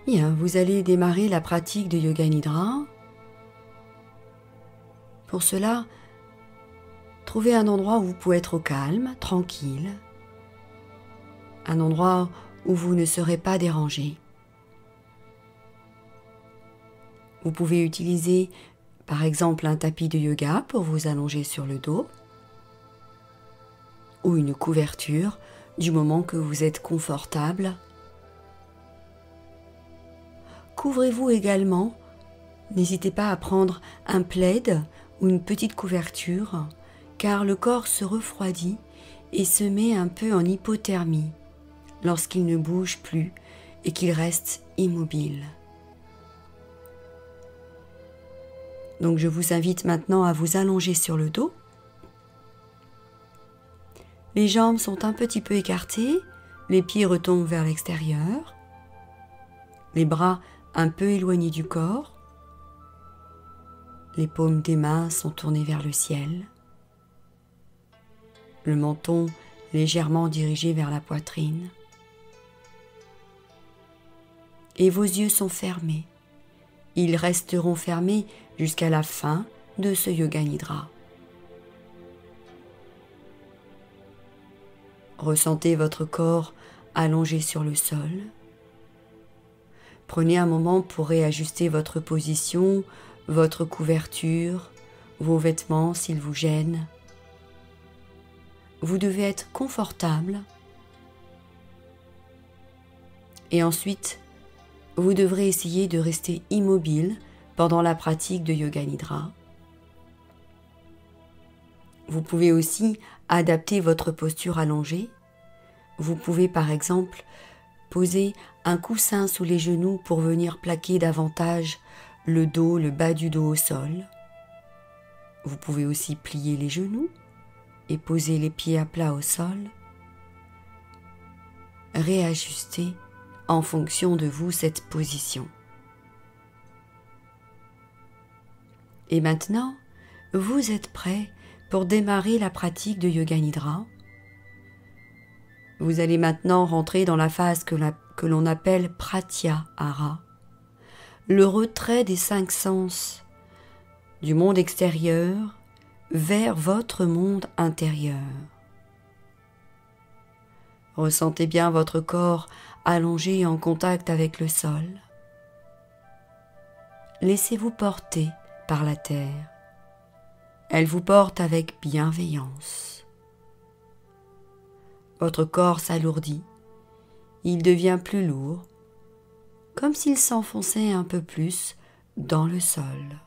Bien, vous allez démarrer la pratique de Yoga Nidra. Pour cela, trouvez un endroit où vous pouvez être au calme, tranquille. Un endroit où vous ne serez pas dérangé. Vous pouvez utiliser par exemple un tapis de yoga pour vous allonger sur le dos ou une couverture du moment que vous êtes confortable. Couvrez-vous également, n'hésitez pas à prendre un plaid ou une petite couverture car le corps se refroidit et se met un peu en hypothermie lorsqu'il ne bouge plus et qu'il reste immobile. Donc je vous invite maintenant à vous allonger sur le dos. Les jambes sont un petit peu écartées, les pieds retombent vers l'extérieur, les bras un peu éloignés du corps, les paumes des mains sont tournées vers le ciel, le menton légèrement dirigé vers la poitrine, et vos yeux sont fermés. Ils resteront fermés jusqu'à la fin de ce Yoga Nidra. Ressentez votre corps allongé sur le sol. Prenez un moment pour réajuster votre position, votre couverture, vos vêtements s'ils vous gênent. Vous devez être confortable. Et ensuite, vous devrez essayer de rester immobile pendant la pratique de Yoga Nidra. Vous pouvez aussi adapter votre posture allongée. Vous pouvez par exemple poser un coussin sous les genoux pour venir plaquer davantage le dos, le bas du dos au sol. Vous pouvez aussi plier les genoux et poser les pieds à plat au sol. Réajustez en fonction de vous cette position. Et maintenant, vous êtes prêt pour démarrer la pratique de Yoga Nidra. Vous allez maintenant rentrer dans la phase que l'on appelle Pratyahara, le retrait des 5 sens du monde extérieur vers votre monde intérieur. Ressentez bien votre corps allongé en contact avec le sol. Laissez-vous porter par la terre. Elle vous porte avec bienveillance. Votre corps s'alourdit. Il devient plus lourd, comme s'il s'enfonçait un peu plus dans le sol.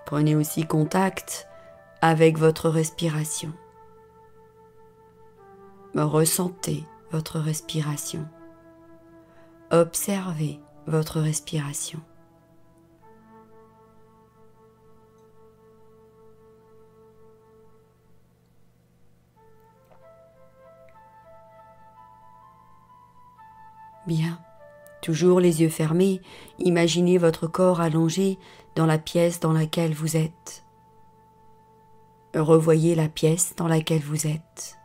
Prenez aussi contact avec votre respiration. Ressentez votre respiration. Observez votre respiration. Bien, toujours les yeux fermés, imaginez votre corps allongé dans la pièce dans laquelle vous êtes. Revoyez la pièce dans laquelle vous êtes.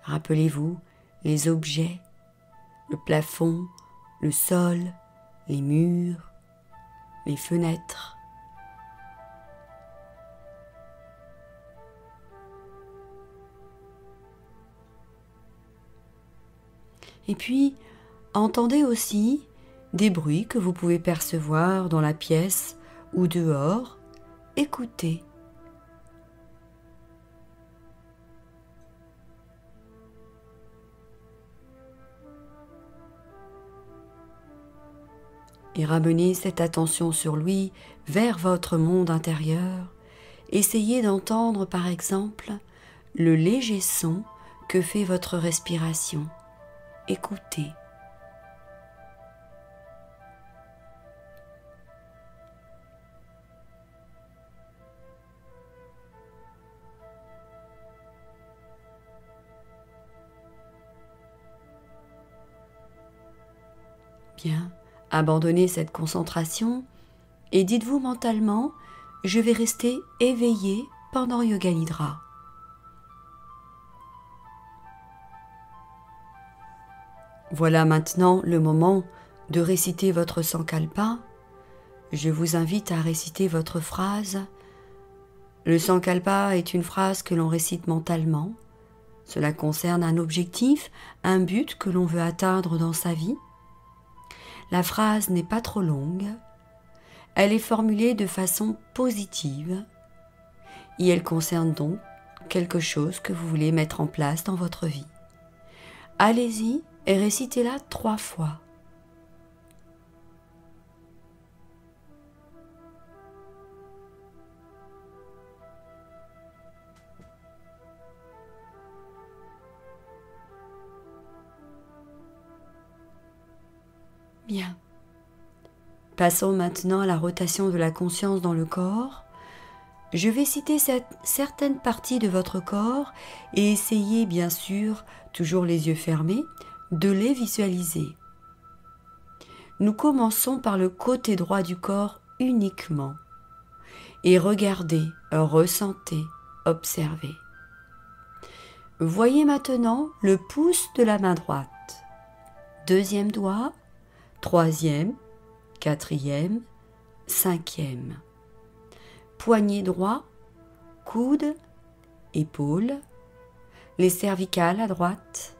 Rappelez-vous les objets, le plafond, le sol, les murs, les fenêtres. Et puis, entendez aussi des bruits que vous pouvez percevoir dans la pièce ou dehors. Écoutez. Et ramenez cette attention sur lui vers votre monde intérieur. Essayez d'entendre par exemple le léger son que fait votre respiration. Écoutez. Bien, abandonnez cette concentration et dites-vous mentalement « Je vais rester éveillé pendant Yoga Nidra ». Voilà maintenant le moment de réciter votre Sankalpa. Je vous invite à réciter votre phrase. Le Sankalpa est une phrase que l'on récite mentalement. Cela concerne un objectif, un but que l'on veut atteindre dans sa vie. La phrase n'est pas trop longue. Elle est formulée de façon positive et elle concerne donc quelque chose que vous voulez mettre en place dans votre vie. Allez-y et récitez-la 3 fois. Bien. Passons maintenant à la rotation de la conscience dans le corps. Je vais citer certaines parties de votre corps et essayez bien sûr, toujours les yeux fermés, de les visualiser. Nous commençons par le côté droit du corps uniquement. Et regardez, ressentez, observez. Voyez maintenant le pouce de la main droite. 2e doigt, 3e, 4e, 5e. Poignet droit, coude, épaule, les cervicales à droite,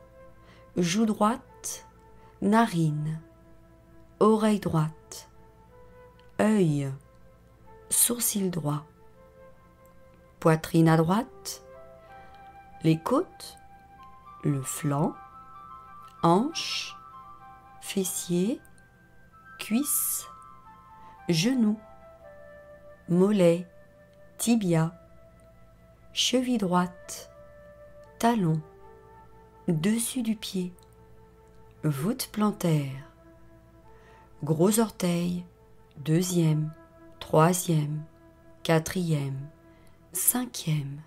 joue droite, narine, oreille droite, œil, sourcil droit, poitrine à droite, les côtes, le flanc, hanche, fessier, cuisse, genou, mollet, tibia, cheville droite, talon, dessus du pied, voûte plantaire, gros orteil, 2e, 3e, 4e, 5e.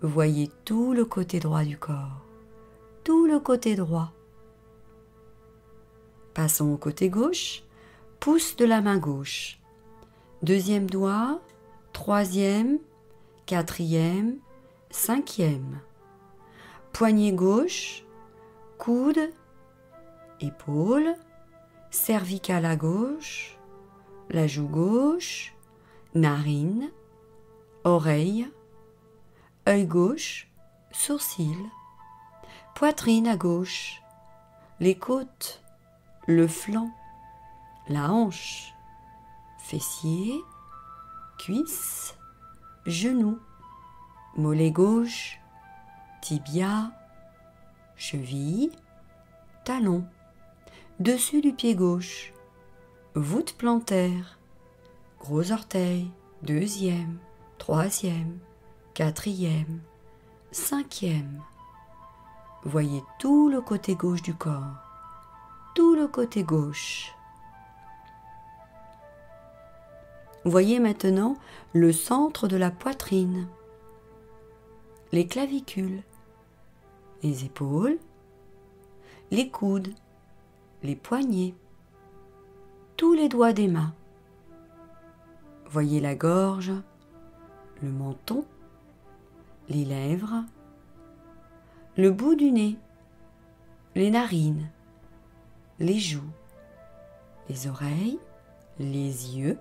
Voyez tout le côté droit du corps, tout le côté droit. Passons au côté gauche, pouce de la main gauche. 2e doigt, 3e, 4e, 5e. Poignet gauche, coude, épaule, cervicale à gauche, la joue gauche, narine, oreille, œil gauche, sourcil, poitrine à gauche, les côtes, le flanc, la hanche, fessier, cuisse, genou, mollet gauche, tibia, cheville, talon, dessus du pied gauche, voûte plantaire, gros orteil, 2e, 3e, 4e, 5e. Voyez tout le côté gauche du corps, tout le côté gauche. Voyez maintenant le centre de la poitrine, les clavicules, les épaules, les coudes, les poignets, tous les doigts des mains. Voyez la gorge, le menton, les lèvres, le bout du nez, les narines, les joues, les oreilles, les yeux,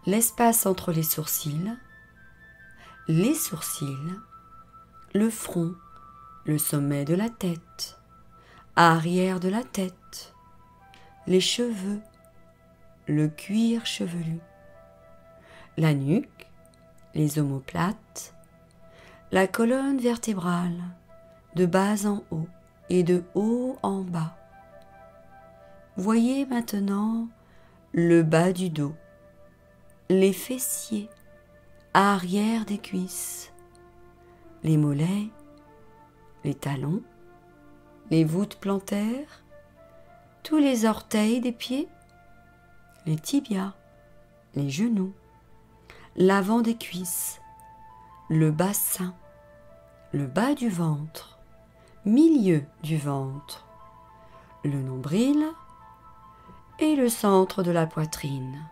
l'espace entre les sourcils, le front, le sommet de la tête, arrière de la tête, les cheveux, le cuir chevelu, la nuque, les omoplates, la colonne vertébrale, de bas en haut et de haut en bas. Voyez maintenant le bas du dos, les fessiers, arrière des cuisses, les mollets, les talons, les voûtes plantaires, tous les orteils des pieds, les tibias, les genoux, l'avant des cuisses, le bassin, le bas du ventre, milieu du ventre, le nombril et le centre de la poitrine.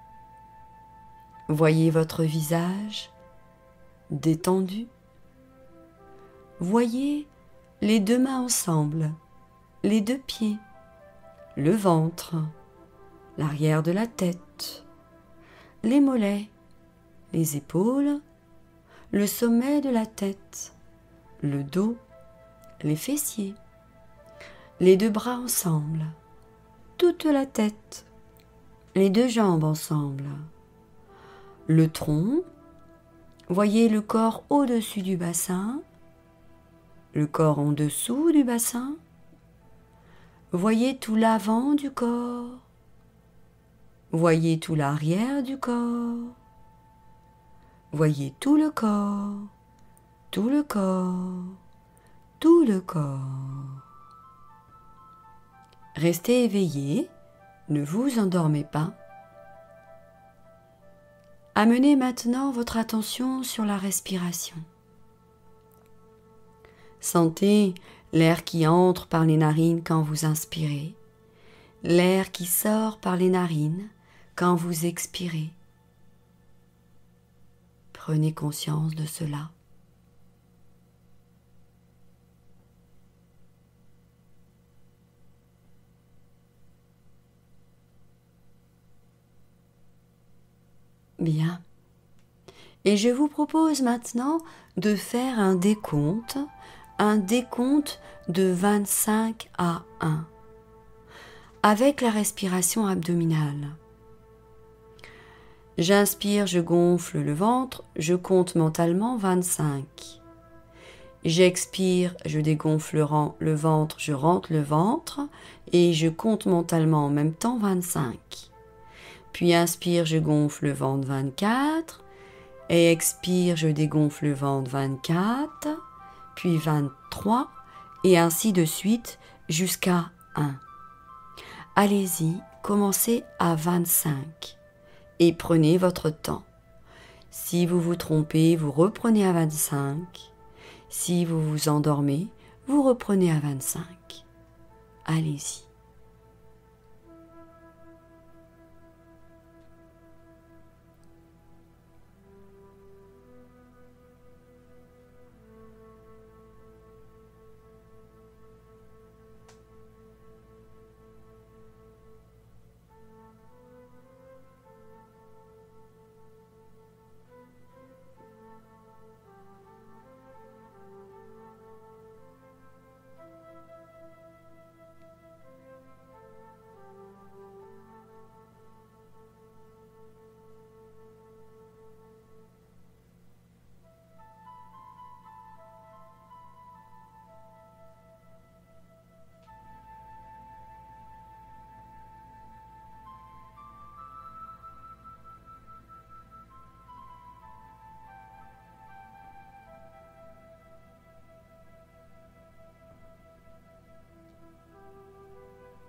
Voyez votre visage détendu. Voyez les deux mains ensemble, les deux pieds, le ventre, l'arrière de la tête, les mollets, les épaules, le sommet de la tête, le dos, les fessiers, les deux bras ensemble, toute la tête, les deux jambes ensemble, le tronc, voyez le corps au-dessus du bassin, le corps en dessous du bassin, voyez tout l'avant du corps, voyez tout l'arrière du corps, voyez tout le corps, tout le corps, tout le corps. Restez éveillé, ne vous endormez pas. Amenez maintenant votre attention sur la respiration. Sentez l'air qui entre par les narines quand vous inspirez, l'air qui sort par les narines quand vous expirez. Prenez conscience de cela. Bien. Et je vous propose maintenant de faire un décompte de 25 à 1, avec la respiration abdominale. J'inspire, je gonfle le ventre, je compte mentalement 25. J'expire, je dégonfle le ventre, je rentre le ventre et je compte mentalement en même temps 25. Puis inspire, je gonfle le ventre 24. Et expire, je dégonfle le ventre 24. Puis 23. Et ainsi de suite jusqu'à 1. Allez-y, commencez à 25. Et prenez votre temps. Si vous vous trompez, vous reprenez à 25. Si vous vous endormez, vous reprenez à 25. Allez-y.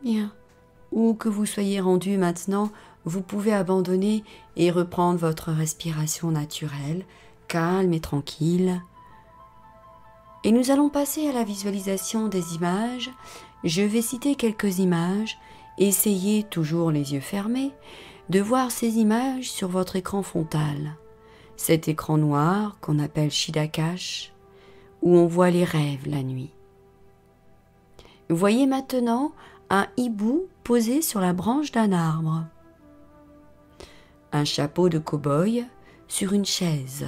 Bien. Où que vous soyez rendu maintenant, vous pouvez abandonner et reprendre votre respiration naturelle, calme et tranquille. Et nous allons passer à la visualisation des images. Je vais citer quelques images. Essayez, toujours les yeux fermés, de voir ces images sur votre écran frontal. Cet écran noir qu'on appelle Shidakash, où on voit les rêves la nuit. Voyez maintenant un hibou posé sur la branche d'un arbre, un chapeau de cow-boy sur une chaise,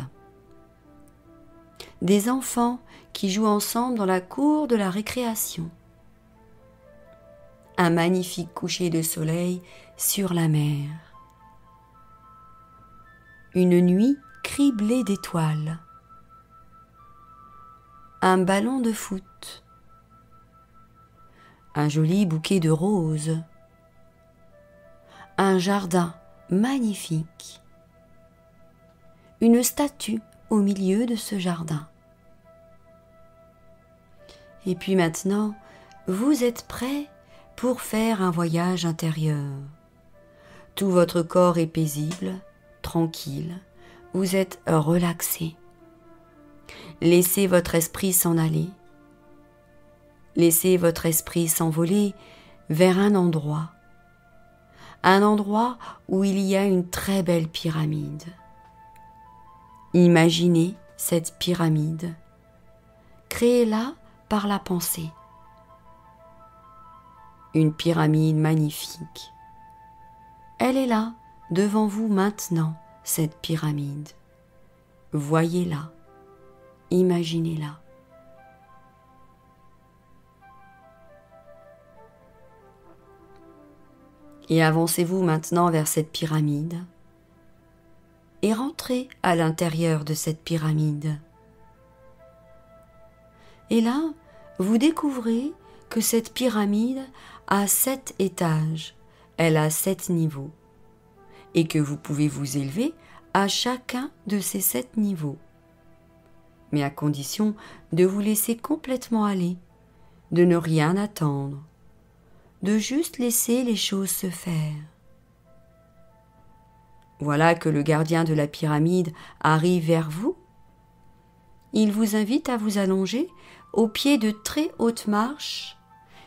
des enfants qui jouent ensemble dans la cour de la récréation, un magnifique coucher de soleil sur la mer, une nuit criblée d'étoiles, un ballon de foot, un joli bouquet de roses, un jardin magnifique, une statue au milieu de ce jardin. Et puis maintenant, vous êtes prêts pour faire un voyage intérieur. Tout votre corps est paisible, tranquille, vous êtes relaxé. Laissez votre esprit s'en aller. Laissez votre esprit s'envoler vers un endroit où il y a une très belle pyramide. Imaginez cette pyramide. Créez-la par la pensée. une pyramide magnifique. Elle est là, devant vous maintenant, cette pyramide. Voyez-la, imaginez-la. Et avancez-vous maintenant vers cette pyramide et rentrez à l'intérieur de cette pyramide. Et là, vous découvrez que cette pyramide a 7 étages, elle a 7 niveaux, et que vous pouvez vous élever à chacun de ces 7 niveaux, mais à condition de vous laisser complètement aller, de ne rien attendre, de juste laisser les choses se faire. Voilà que le gardien de la pyramide arrive vers vous. Il vous invite à vous allonger au pied de très hautes marches,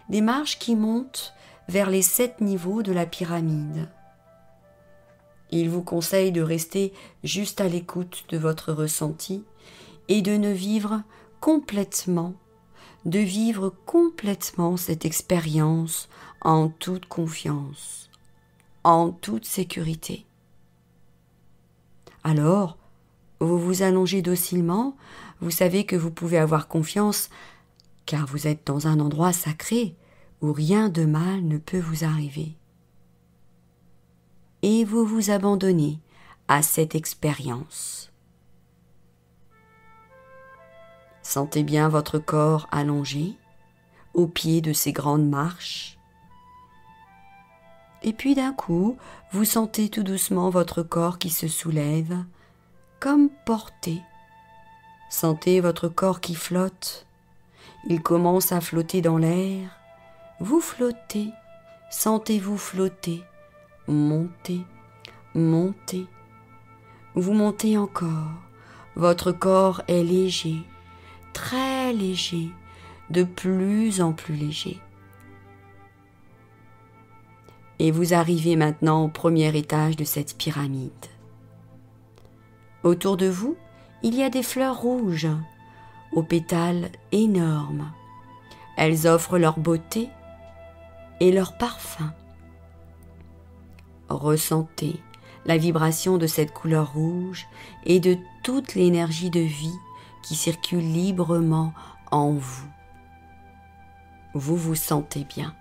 des marches qui montent vers les 7 niveaux de la pyramide. Il vous conseille de rester juste à l'écoute de votre ressenti et de vivre complètement cette expérience en toute confiance, en toute sécurité. Alors, vous vous allongez docilement, vous savez que vous pouvez avoir confiance car vous êtes dans un endroit sacré où rien de mal ne peut vous arriver. Et vous vous abandonnez à cette expérience. Sentez bien votre corps allongé au pied de ces grandes marches. Et puis d'un coup, vous sentez tout doucement votre corps qui se soulève, comme porté. Sentez votre corps qui flotte. Il commence à flotter dans l'air. Vous flottez, sentez-vous flotter, monter, monter. Vous montez encore. Votre corps est léger, très léger, de plus en plus léger. Et vous arrivez maintenant au premier étage de cette pyramide. Autour de vous, il y a des fleurs rouges, aux pétales énormes. Elles offrent leur beauté et leur parfum. Ressentez la vibration de cette couleur rouge et de toute l'énergie de vie qui circule librement en vous. Vous vous sentez bien.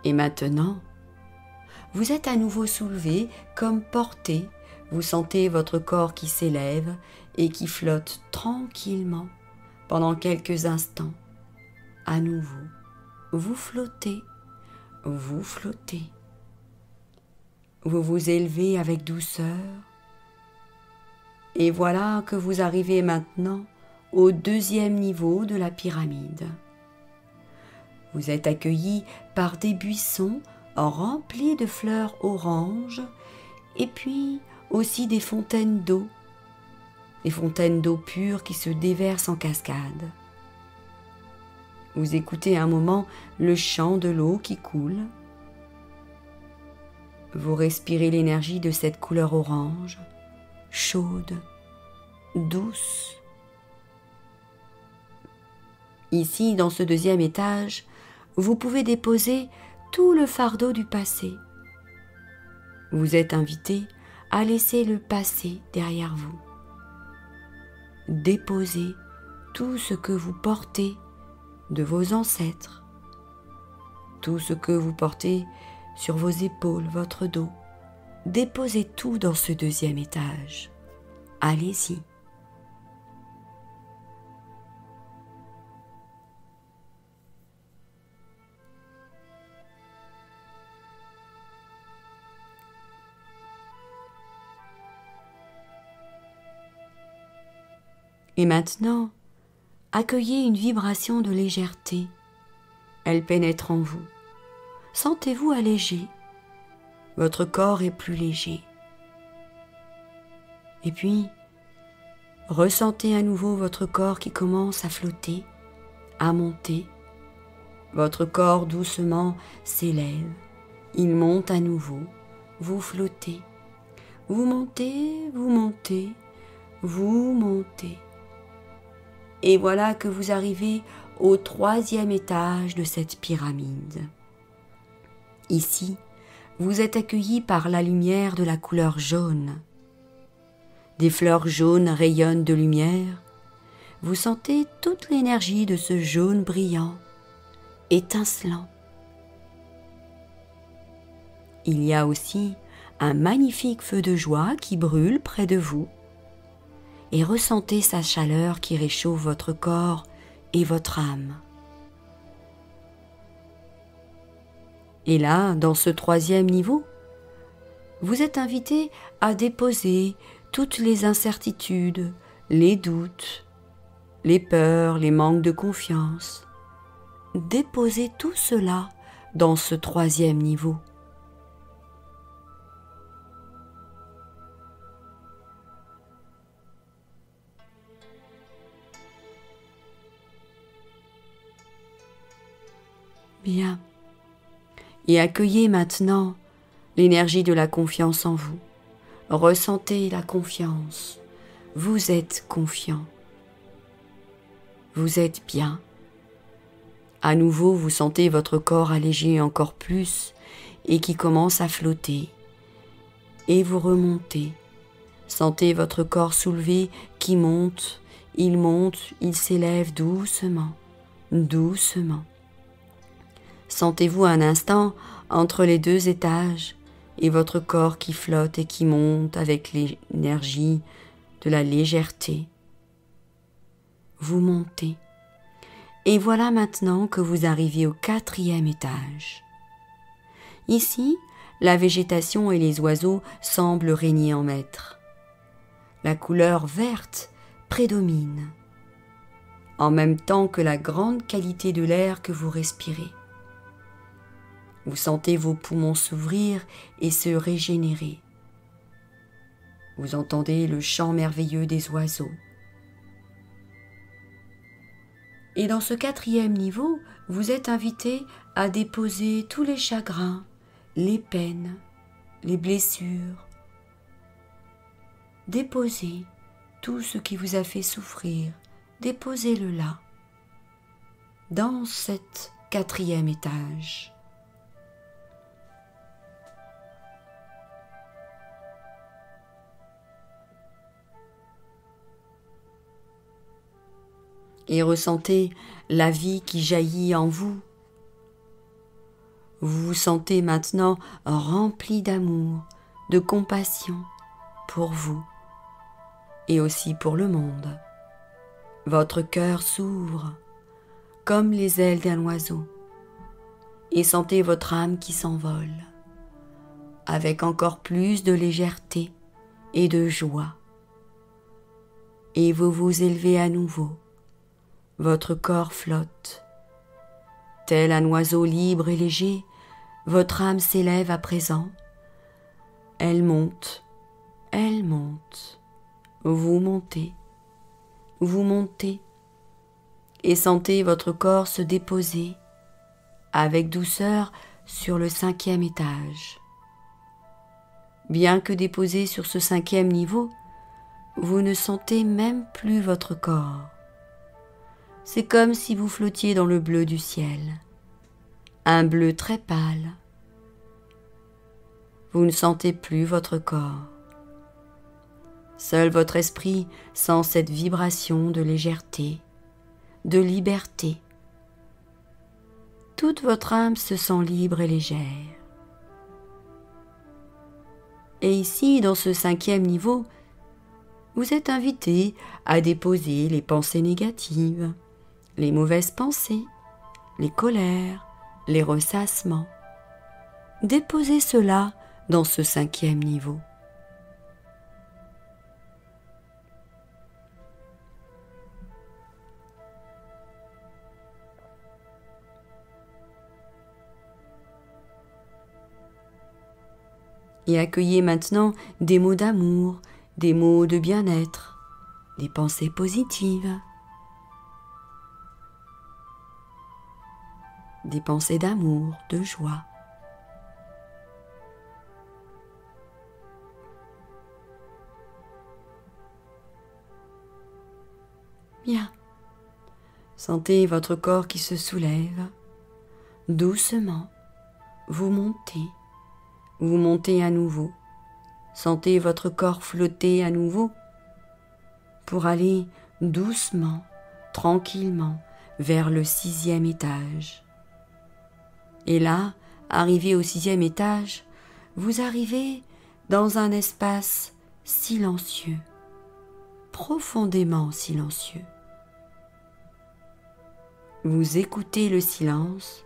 Et maintenant, vous êtes à nouveau soulevé comme porté. Vous sentez votre corps qui s'élève et qui flotte tranquillement pendant quelques instants. À nouveau, vous flottez, vous flottez. Vous vous élevez avec douceur. Et voilà que vous arrivez maintenant au deuxième niveau de la pyramide. Vous êtes accueillis par des buissons remplis de fleurs oranges et puis aussi des fontaines d'eau pure qui se déversent en cascade. Vous écoutez un moment le chant de l'eau qui coule. Vous respirez l'énergie de cette couleur orange, chaude, douce. Ici, dans ce deuxième étage, vous pouvez déposer tout le fardeau du passé. Vous êtes invité à laisser le passé derrière vous. Déposez tout ce que vous portez de vos ancêtres, tout ce que vous portez sur vos épaules, votre dos. Déposez tout dans ce deuxième étage. Allez-y. Et maintenant, accueillez une vibration de légèreté. Elle pénètre en vous. Sentez-vous allégé. Votre corps est plus léger. Et puis, ressentez à nouveau votre corps qui commence à flotter, à monter. Votre corps doucement s'élève. Il monte à nouveau. Vous flottez. Vous montez, vous montez, vous montez. Et voilà que vous arrivez au 3e étage de cette pyramide. Ici, vous êtes accueillis par la lumière de la couleur jaune. Des fleurs jaunes rayonnent de lumière. Vous sentez toute l'énergie de ce jaune brillant, étincelant. Il y a aussi un magnifique feu de joie qui brûle près de vous et ressentez sa chaleur qui réchauffe votre corps et votre âme. Et là, dans ce 3e niveau, vous êtes invité à déposer toutes les incertitudes, les doutes, les peurs, les manques de confiance. Déposez tout cela dans ce 3e niveau. Bien. Et accueillez maintenant l'énergie de la confiance en vous. Ressentez la confiance. Vous êtes confiant. Vous êtes bien. À nouveau, vous sentez votre corps allégé encore plus et qui commence à flotter. Et vous remontez. Sentez votre corps soulevé qui monte, il s'élève doucement, doucement. Sentez-vous un instant entre les 2 étages et votre corps qui flotte et qui monte avec l'énergie de la légèreté. Vous montez. Et voilà maintenant que vous arrivez au 4e étage. Ici, la végétation et les oiseaux semblent régner en maître. La couleur verte prédomine, en même temps que la grande qualité de l'air que vous respirez. Vous sentez vos poumons s'ouvrir et se régénérer. Vous entendez le chant merveilleux des oiseaux. Et dans ce 4e niveau, vous êtes invité à déposer tous les chagrins, les peines, les blessures. Déposez tout ce qui vous a fait souffrir, déposez-le là, dans cet 4e étage. Et ressentez la vie qui jaillit en vous. Vous vous sentez maintenant rempli d'amour, de compassion pour vous et aussi pour le monde. Votre cœur s'ouvre comme les ailes d'un oiseau et sentez votre âme qui s'envole avec encore plus de légèreté et de joie. Et vous vous élevez à nouveau. Votre corps flotte. Tel un oiseau libre et léger, votre âme s'élève à présent. Elle monte, vous montez, et sentez votre corps se déposer avec douceur sur le 5e étage. Bien que déposé sur ce 5e niveau, vous ne sentez même plus votre corps. C'est comme si vous flottiez dans le bleu du ciel, un bleu très pâle. Vous ne sentez plus votre corps. Seul votre esprit sent cette vibration de légèreté, de liberté. Toute votre âme se sent libre et légère. Et ici, dans ce 5e niveau, vous êtes invité à déposer les pensées négatives, les mauvaises pensées, les colères, les ressassements. Déposez cela dans ce 5e niveau. Et accueillez maintenant des mots d'amour, des mots de bien-être, des pensées positives, des pensées d'amour, de joie. Bien. Sentez votre corps qui se soulève. Doucement, vous montez à nouveau. Sentez votre corps flotter à nouveau pour aller doucement, tranquillement vers le 6e étage. Et là, arrivé au 6e étage, vous arrivez dans un espace silencieux, profondément silencieux. Vous écoutez le silence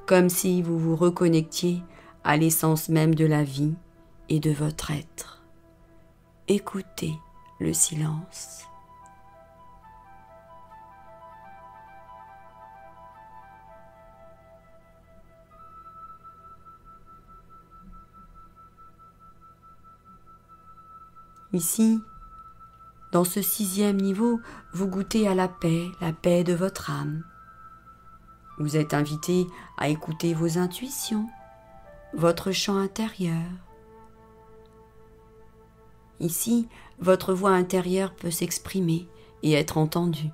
comme si vous vous reconnectiez à l'essence même de la vie et de votre être. Écoutez le silence. Ici, dans ce 6e niveau, vous goûtez à la paix de votre âme. Vous êtes invité à écouter vos intuitions, votre chant intérieur. Ici, votre voix intérieure peut s'exprimer et être entendue.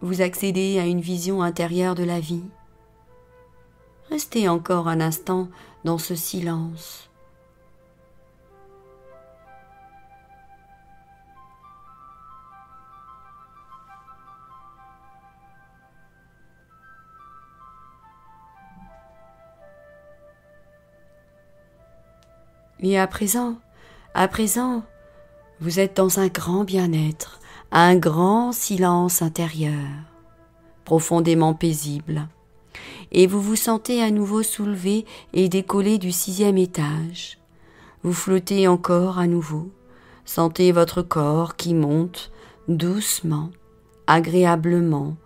Vous accédez à une vision intérieure de la vie. Restez encore un instant dans ce silence. Et à présent, vous êtes dans un grand bien-être, un grand silence intérieur, profondément paisible. Et vous vous sentez à nouveau soulevé et décollé du 6e étage. Vous flottez encore à nouveau. Sentez votre corps qui monte doucement, agréablement.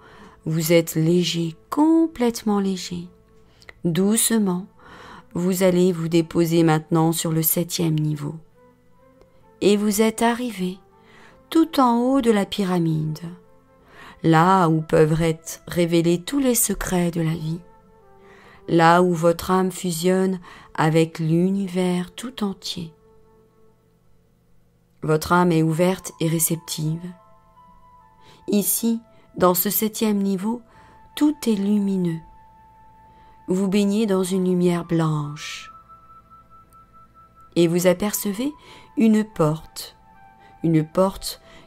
Vous êtes léger, complètement léger. Doucement, vous allez vous déposer maintenant sur le 7e niveau. Et vous êtes arrivé tout en haut de la pyramide, là où peuvent être révélés tous les secrets de la vie, là où votre âme fusionne avec l'univers tout entier. Votre âme est ouverte et réceptive. Ici, dans ce 7e niveau, tout est lumineux. Vous baignez dans une lumière blanche et vous apercevez une porte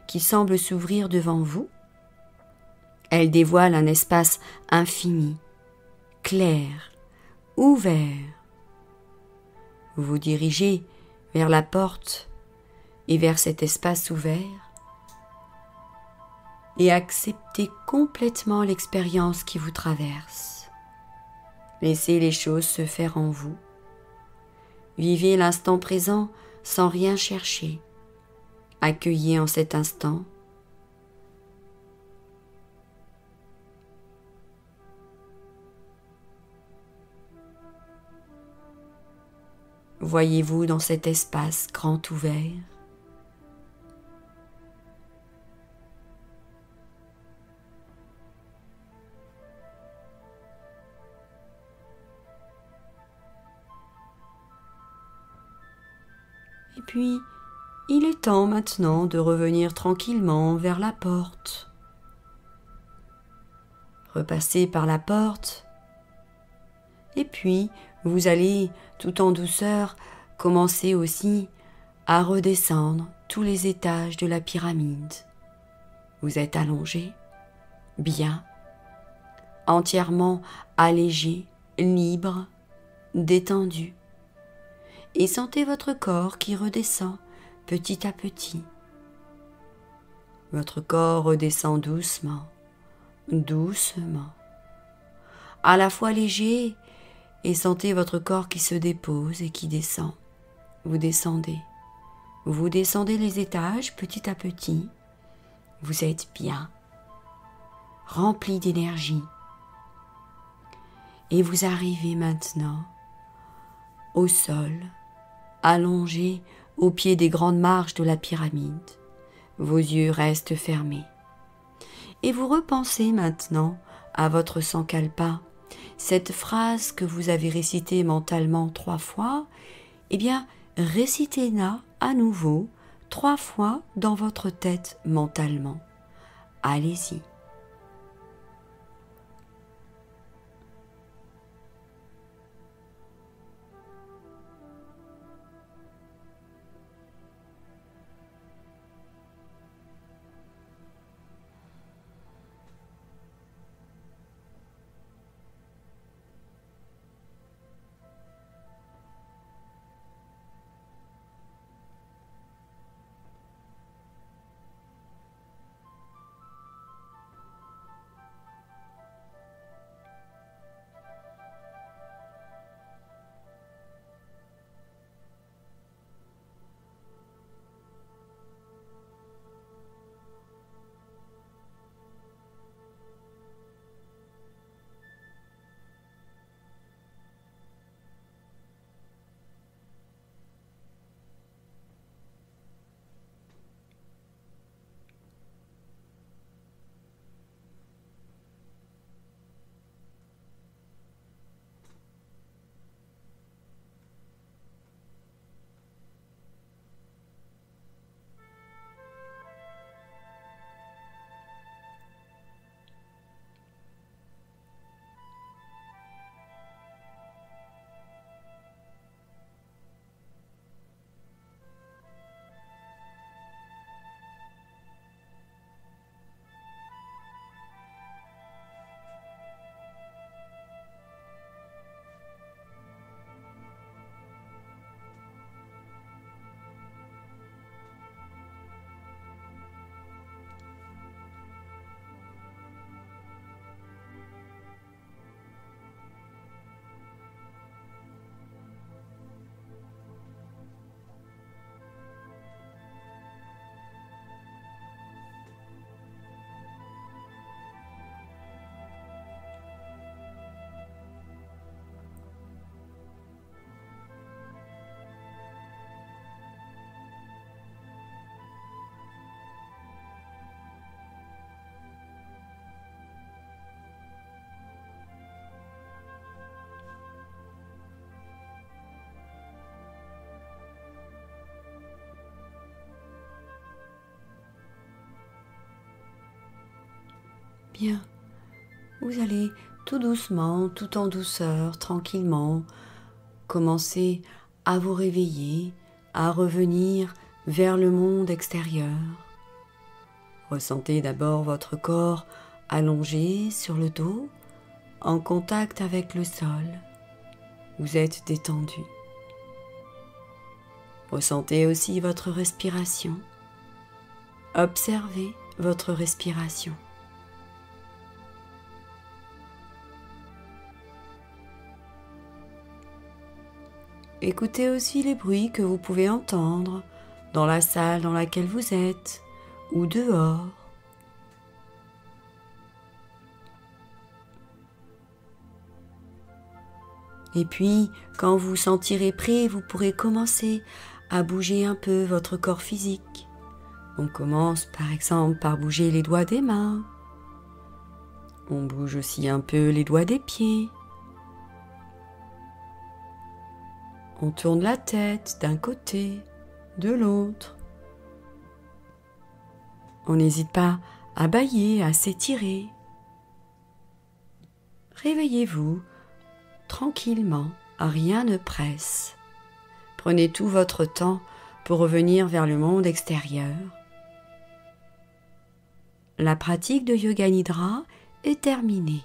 qui semble s'ouvrir devant vous. Elle dévoile un espace infini, clair, ouvert. Vous vous dirigez vers la porte et vers cet espace ouvert et acceptez complètement l'expérience qui vous traverse. Laissez les choses se faire en vous. Vivez l'instant présent sans rien chercher. Accueillez en cet instant. Voyez-vous dans cet espace grand ouvert. Et puis, il est temps maintenant de revenir tranquillement vers la porte. Repassez par la porte, et puis vous allez, tout en douceur, commencer aussi à redescendre tous les étages de la pyramide. Vous êtes allongé, bien, entièrement allégé, libre, détendu. Et sentez votre corps qui redescend petit à petit. Votre corps redescend doucement, doucement, à la fois léger, et sentez votre corps qui se dépose et qui descend. Vous descendez les étages petit à petit. Vous êtes bien, rempli d'énergie. Et vous arrivez maintenant au sol, allongé au pied des grandes marches de la pyramide. Vos yeux restent fermés. Et vous repensez maintenant à votre sankalpa, cette phrase que vous avez récitée mentalement 3 fois. Eh bien, récitez-la à nouveau 3 fois dans votre tête mentalement. Allez-y. Bien, vous allez tout doucement, tout en douceur, tranquillement, commencer à vous réveiller, à revenir vers le monde extérieur. Ressentez d'abord votre corps allongé sur le dos, en contact avec le sol. Vous êtes détendu. Ressentez aussi votre respiration. Observez votre respiration. Écoutez aussi les bruits que vous pouvez entendre dans la salle dans laquelle vous êtes ou dehors. Et puis, quand vous vous sentirez prêt, vous pourrez commencer à bouger un peu votre corps physique. On commence par exemple par bouger les doigts des mains. On bouge aussi un peu les doigts des pieds. On tourne la tête d'un côté, de l'autre. On n'hésite pas à bâiller, à s'étirer. Réveillez-vous tranquillement, rien ne presse. Prenez tout votre temps pour revenir vers le monde extérieur. La pratique de Yoga Nidra est terminée.